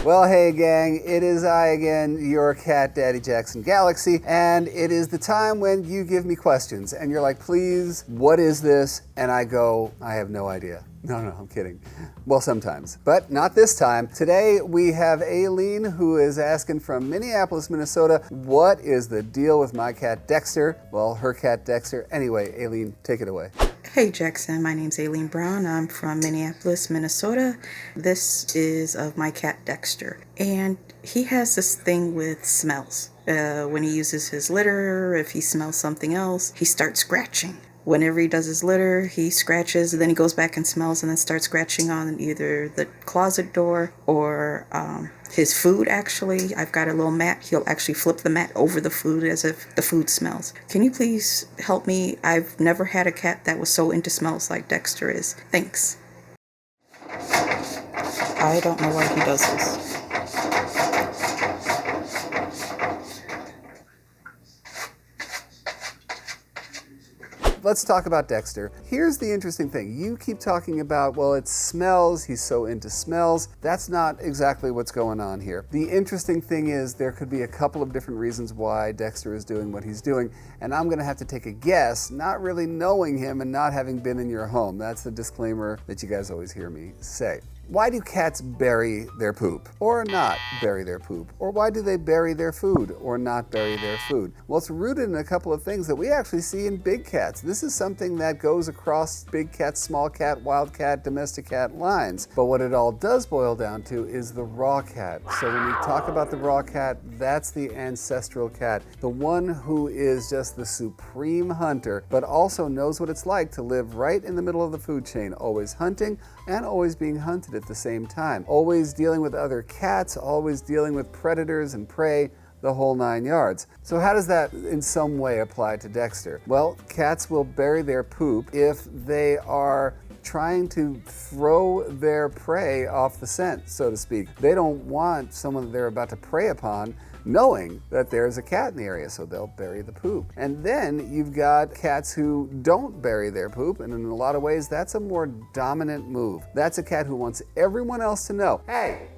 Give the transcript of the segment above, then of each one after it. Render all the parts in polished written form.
Well, hey gang, it is I again, your cat, Daddy Jackson Galaxy, and it is the time when you give me questions, and you're like, please, what is this? And I go, I have no idea. No, I'm kidding. Well, sometimes, but not this time. Today, we have Aileen, who is asking from Minneapolis, Minnesota, what is the deal with my cat, Dexter? Well, her cat, Dexter. Anyway, Aileen, take it away. Hey Jackson, my name's Aileen Brown. I'm from Minneapolis, Minnesota. This is of my cat Dexter. And he has this thing with smells. When he uses his litter, if he smells something else, he starts scratching. Whenever he does his litter, he scratches, and then he goes back and smells and then starts scratching on either the closet door or his food, actually. I've got a little mat. He'll actually flip the mat over the food as if the food smells. Can you please help me? I've never had a cat that was so into smells like Dexter is. Thanks. I don't know why he does this. Let's talk about Dexter. Here's the interesting thing. You keep talking about, well, it smells, he's so into smells. That's not exactly what's going on here. The interesting thing is there could be a couple of different reasons why Dexter is doing what he's doing, and I'm gonna have to take a guess, not really knowing him and not having been in your home. That's the disclaimer that you guys always hear me say. Why do cats bury their poop or not bury their poop? Or why do they bury their food or not bury their food? Well, it's rooted in a couple of things that we actually see in big cats. This is something that goes across big cat, small cat, wild cat, domestic cat lines. But what it all does boil down to is the raw cat. So when we talk about the raw cat, that's the ancestral cat, the one who is just the supreme hunter, but also knows what it's like to live right in the middle of the food chain, always hunting and always being hunted at the same time, always dealing with other cats, always dealing with predators and prey, the whole 9 yards. So how does that in some way apply to Dexter? Well, cats will bury their poop if they are trying to throw their prey off the scent, so to speak. They don't want someone that they're about to prey upon knowing that there's a cat in the area, so they'll bury the poop. And then you've got cats who don't bury their poop, and in a lot of ways, that's a more dominant move. That's a cat who wants everyone else to know, hey,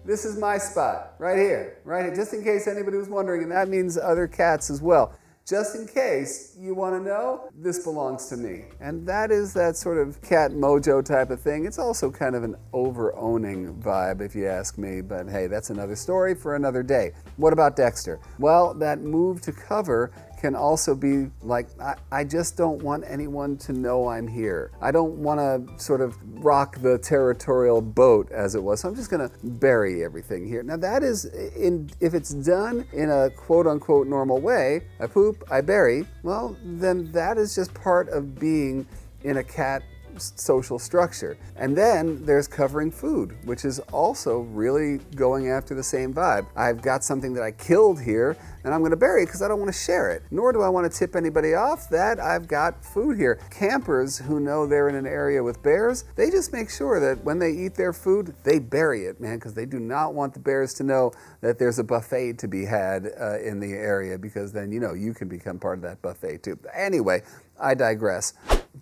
this is my spot, right here, just in case anybody was wondering, and that means other cats as well. Just in case you want to know, this belongs to me. And that is that sort of cat mojo type of thing. It's also kind of an over-owning vibe, if you ask me, but hey, that's another story for another day. What about Dexter? Well, that move to cover can also be like, I just don't want anyone to know I'm here. I don't want to sort of rock the territorial boat, as it was, so I'm just gonna bury everything here. Now that is, if it's done in a quote-unquote normal way, I poop, I bury, well, then that is just part of being in a cat social structure. And then there's covering food, which is also really going after the same vibe. I've got something that I killed here and I'm going to bury it because I don't want to share it. Nor do I want to tip anybody off that I've got food here. Campers who know they're in an area with bears, they just make sure that when they eat their food, they bury it, man, because they do not want the bears to know that there's a buffet to be had in the area, because then, you can become part of that buffet too. Anyway, I digress.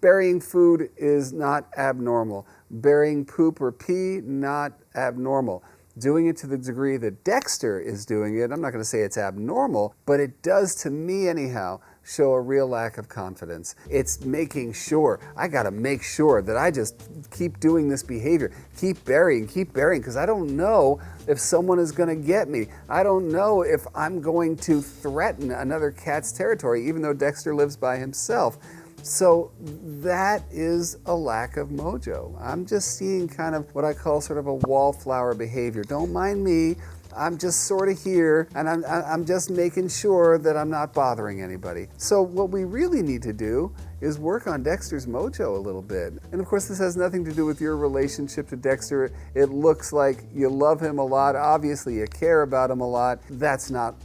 Burying food is not abnormal. Burying poop or pee, not abnormal. Doing it to the degree that Dexter is doing it, I'm not going to say it's abnormal, but it does, to me anyhow, show a real lack of confidence. It's making sure, I got to make sure that I just keep doing this behavior, keep burying, because I don't know if someone is going to get me. I don't know if I'm going to threaten another cat's territory, even though Dexter lives by himself. So that is a lack of mojo. I'm just seeing kind of what I call sort of a wallflower behavior. Don't mind me. I'm just sort of here, and I'm just making sure that I'm not bothering anybody. So what we really need to do is work on Dexter's mojo a little bit. And of course, this has nothing to do with your relationship to Dexter. It looks like you love him a lot. Obviously, you care about him a lot. That's not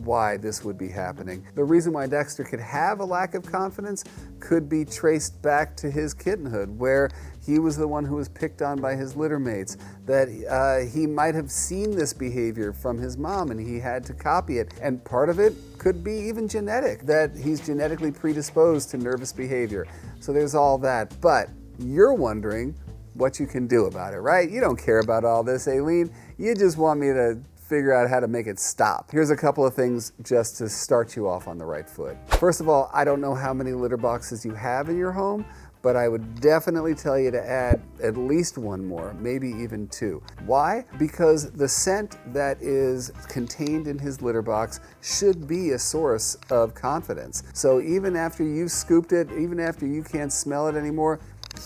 why this would be happening. The reason why Dexter could have a lack of confidence could be traced back to his kittenhood, where he was the one who was picked on by his litter mates, that he might have seen this behavior from his mom and he had to copy it. And part of it could be even genetic, that he's genetically predisposed to nervous behavior. So there's all that. But you're wondering what you can do about it, right? You don't care about all this, Aileen. You just want me to figure out how to make it stop. Here's a couple of things just to start you off on the right foot. First of all, I don't know how many litter boxes you have in your home, but I would definitely tell you to add at least one more, maybe even two. Why? Because the scent that is contained in his litter box should be a source of confidence. So even after you scooped it, even after you can't smell it anymore,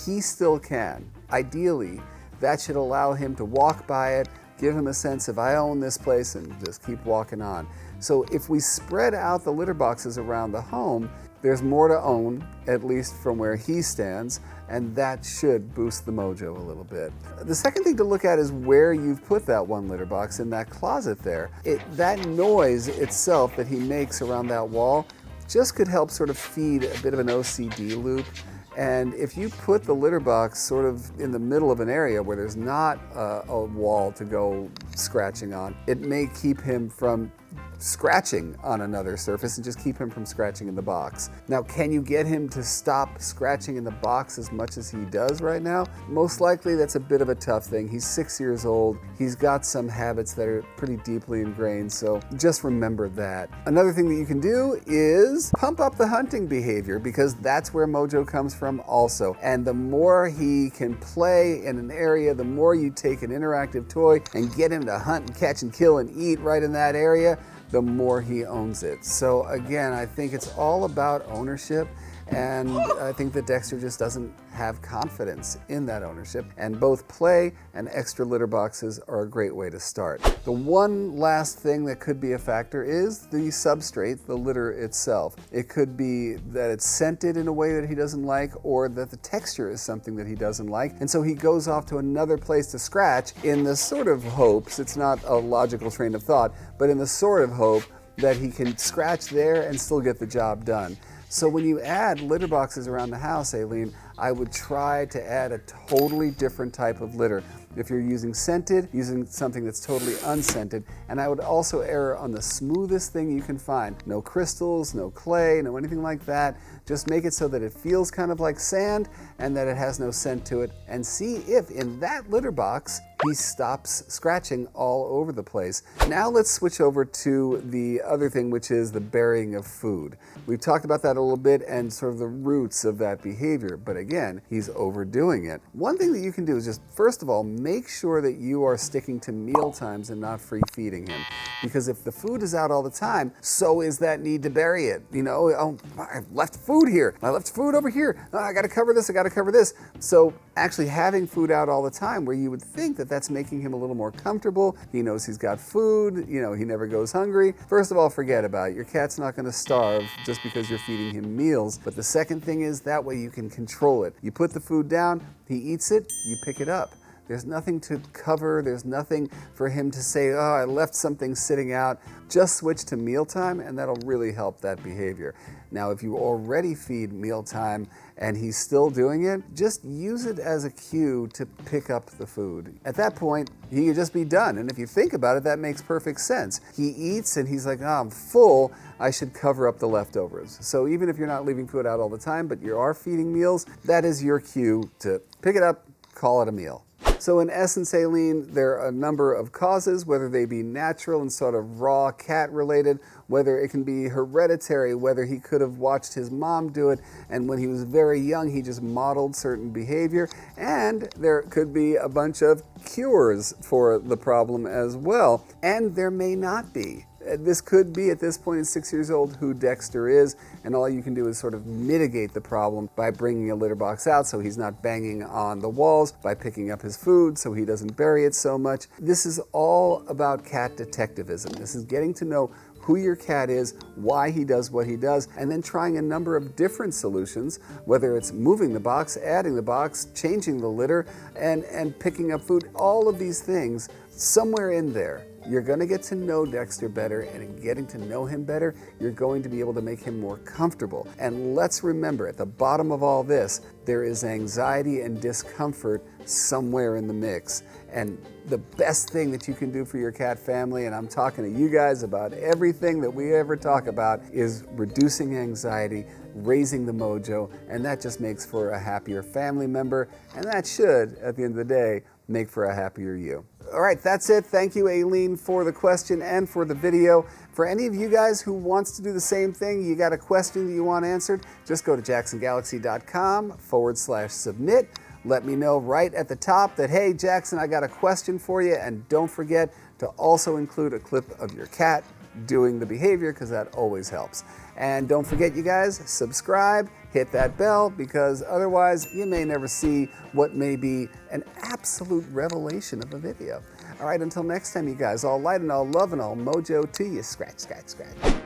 he still can. Ideally, that should allow him to walk by it, give him a sense of, I own this place, and just keep walking on. So if we spread out the litter boxes around the home, there's more to own, at least from where he stands, and that should boost the mojo a little bit. The second thing to look at is where you've put that one litter box in that closet there. That noise itself that he makes around that wall just could help sort of feed a bit of an OCD loop. And if you put the litter box sort of in the middle of an area where there's not a wall to go scratching on, it may keep him from scratching on another surface and just keep him from scratching in the box. Now, can you get him to stop scratching in the box as much as he does right now? Most likely that's a bit of a tough thing. He's 6 years old. He's got some habits that are pretty deeply ingrained, so just remember that. Another thing that you can do is pump up the hunting behavior, because that's where mojo comes from also. And the more he can play in an area, the more you take an interactive toy and get him to hunt and catch and kill and eat right in that area, the more he owns it. So again, I think it's all about ownership, and I think that Dexter just doesn't have confidence in that ownership, and both play and extra litter boxes are a great way to start. The one last thing that could be a factor is the substrate, the litter itself. It could be that it's scented in a way that he doesn't like, or that the texture is something that he doesn't like, and so he goes off to another place to scratch in the sort of hopes, it's not a logical train of thought, but in the sort of hope that he can scratch there and still get the job done. So when you add litter boxes around the house, Aileen, I would try to add a totally different type of litter. If you're using scented, using something that's totally unscented, and I would also err on the smoothest thing you can find. No crystals, no clay, no anything like that. Just make it so that it feels kind of like sand and that it has no scent to it, and see if in that litter box he stops scratching all over the place. Now let's switch over to the other thing, which is the burying of food. We've talked about that a little bit and sort of the roots of that behavior, but again, he's overdoing it. One thing that you can do is just, first of all, make sure that you are sticking to meal times and not free feeding him. Because if the food is out all the time, so is that need to bury it. You know, oh, I've left food here, I left food over here, oh, I gotta cover this, I gotta cover this. So actually having food out all the time, where you would think that that's making him a little more comfortable, he knows he's got food, you know, he never goes hungry. First of all, forget about it. Your cat's not gonna starve just because you're feeding him meals. But the second thing is, that way you can control it. You put the food down, he eats it, you pick it up. There's nothing to cover, there's nothing for him to say, oh, I left something sitting out. Just switch to mealtime, and that'll really help that behavior. Now, if you already feed mealtime and he's still doing it, just use it as a cue to pick up the food. At that point, he can just be done. And if you think about it, that makes perfect sense. He eats and he's like, oh, I'm full, I should cover up the leftovers. So even if you're not leaving food out all the time, but you are feeding meals, that is your cue to pick it up, call it a meal. So in essence, Aileen, there are a number of causes, whether they be natural and sort of raw cat related, whether it can be hereditary, whether he could have watched his mom do it, and when he was very young, he just modeled certain behavior, and there could be a bunch of cures for the problem as well, and there may not be. This could be, at this point, at 6 years old, who Dexter is, and all you can do is sort of mitigate the problem by bringing a litter box out so he's not banging on the walls, by picking up his food so he doesn't bury it so much. This is all about cat detectivism. This is getting to know who your cat is, why he does what he does, and then trying a number of different solutions, whether it's moving the box, adding the box, changing the litter, and picking up food. All of these things, somewhere in there, you're going to get to know Dexter better, and in getting to know him better, you're going to be able to make him more comfortable. And let's remember, at the bottom of all this, there is anxiety and discomfort somewhere in the mix. And the best thing that you can do for your cat family, and I'm talking to you guys about everything that we ever talk about, is reducing anxiety, raising the mojo, and that just makes for a happier family member, and that should, at the end of the day, make for a happier you. All right, that's it. Thank you, Aileen, for the question and for the video. For any of you guys who wants to do the same thing, you got a question that you want answered, just go to jacksongalaxy.com/submit. Let me know right at the top that, hey, Jackson, I got a question for you. And don't forget to also include a clip of your cat doing the behavior, because that always helps. And don't forget, you guys, subscribe, hit that bell, because otherwise you may never see what may be an absolute revelation of a video. All right, until next time, you guys, all light and all love and all mojo to you. Scratch, scratch, scratch.